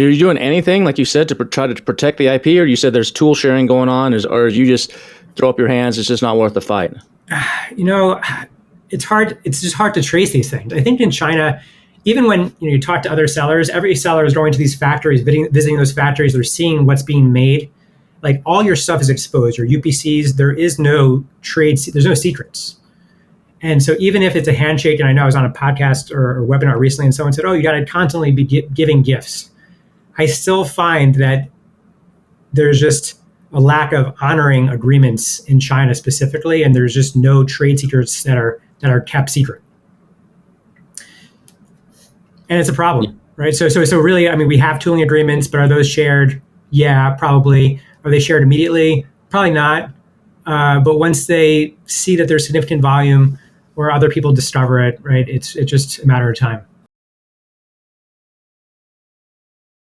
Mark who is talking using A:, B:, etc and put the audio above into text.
A: Are you doing anything, like you said, to try to protect the IP, or you said there's tool sharing going on, or you just throw up your hands, it's just not worth the fight?
B: It's hard. It's just hard to trace these things. I think in China, even when you talk to other sellers, every seller is going to these factories, visiting those factories. They're seeing what's being made. Like all your stuff is exposed. Your UPCs. There is no trade. There's no secrets. And so even if it's a handshake, and I know I was on a podcast or webinar recently, and someone said, "Oh, you got to constantly be giving gifts." I still find that there's just a lack of honoring agreements in China specifically, and there's just no trade secrets that are kept secret, and it's a problem, right? So really, I mean, we have tooling agreements, but are those shared? Yeah, probably. Are they shared immediately? Probably not. But once they see that there's significant volume, or other people discover it, right? It's just a matter of time.